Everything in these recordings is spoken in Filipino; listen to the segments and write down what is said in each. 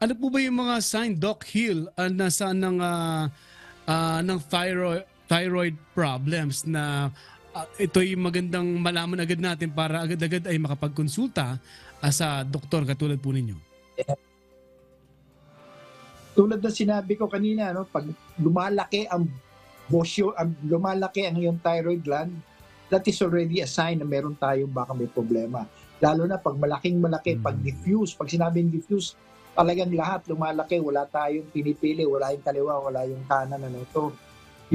Ano po ba yung mga sign, Doc Hill, na saan ng thyroid problems na ito'y magandang malaman agad natin para agad-agad ay makapagkonsulta sa doktor katulad po ninyo? Tulad ng sinabi ko kanina, no, pag lumalaki ang lumalaki ang iyong thyroid gland, that is already a sign na meron tayong baka may problema. Lalo na pag malaking-malaki, pag diffuse, pag sinabing diffuse, talagang lahat lumalaki, wala tayong pinipili, wala yung kaliwa, wala yung kanan, ano ito.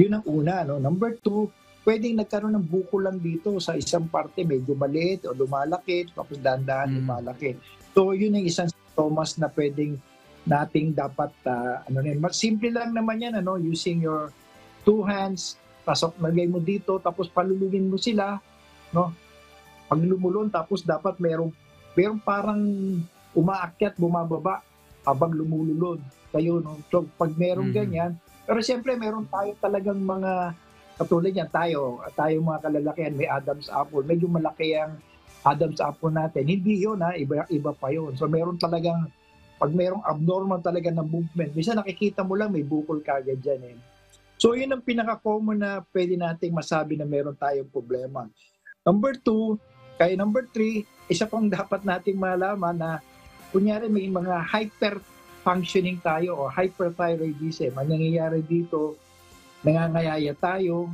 Yun ang una, no. Number two, pwedeng nagkaroon ng buko lang dito sa isang parte, medyo maliit o lumalaki, tapos dahan-dahan lumalaki. So yun ang isang sintomas na pwedeng nating dapat simple lang naman yan, using your two hands, pasok lagay mo dito, tapos palulungin mo sila, no? Pag lumulon, tapos dapat merong parang umaakyat, bumababa habang lumululod kayo, no? So pag merong ganyan, pero siyempre meron tayo talagang mga katulad yan, tayo mga kalalakihan, may Adam's apple, medyo malaki ang Adam's apple natin, hindi yun, iba pa yun. So meron talagang, pag merong abnormal talaga na movement, minsan nakikita mo lang may bukol kagad dyan. So yun ang pinaka-common na pwede nating masabi na meron tayong problema. Number two, kaya number three, isa pang dapat nating malaman na kunyari may mga hyper-functioning tayo o hyperthyroidism. Ang nangyayari dito, nangangayaya tayo,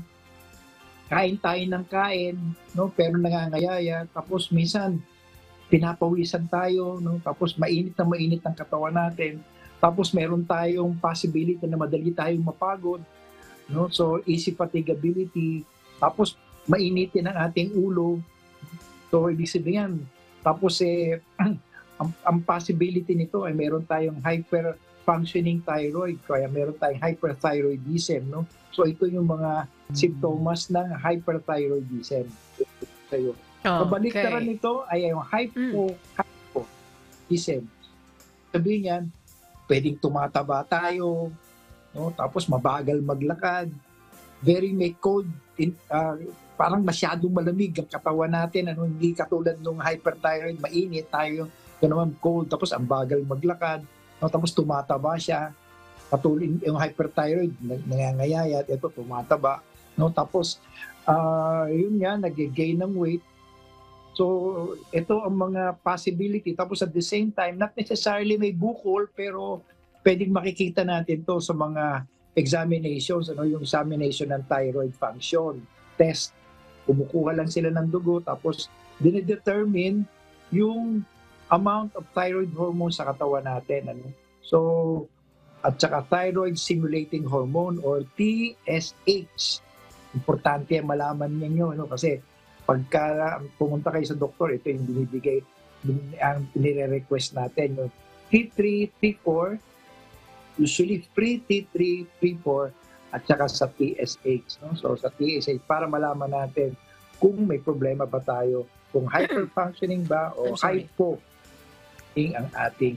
kain tayo ng kain, no? Pero nangangayaya, tapos minsan pinapawisan tayo, no? Tapos mainit ang katawan natin, tapos meron tayong possibility na madali tayong mapagod, no? So easy fatigability, tapos mainitin ang ating ulo. So ibig sabihin, tapos ang possibility nito ay meron tayong hyper-functioning thyroid, kaya meron tayong hyperthyroidism, no? So ito yung mga simptomas ng hyperthyroidism sa'yo. Kabaliktaran nito ay yung hypothyroidism. Sabihin niyan, pwedeng tumataba tayo, no? Tapos mabagal maglakad, very may cold, parang masyadong malamig ang katawan natin, hindi katulad ng hyperthyroid, mainit tayo, ito naman cold, tapos ang bagal maglakad, no? Tapos tumataba siya, patuloy yung hyperthyroid, nangangayayat, ito tumataba, no? Tapos yun nga, nag-gain ng weight. So, ito ang mga possibility. Tapos at the same time, not necessarily may bukol, pero pwedeng makikita natin to sa mga examinations, yung examination ng thyroid function test. Kumukuha lang sila ng dugo, tapos dinedetermine yung amount of thyroid hormone sa katawan natin. So, at saka thyroid stimulating hormone or TSH. Importante malaman niyo, kasi pagka pumunta kayo sa doktor, ito yung binibigay, ang nire-request natin, yung T3, T4, usually pre-T3, T4, at saka sa TSH. No? So sa TSH, para malaman natin kung may problema ba tayo, kung hyperfunctioning ba o hypo ang ating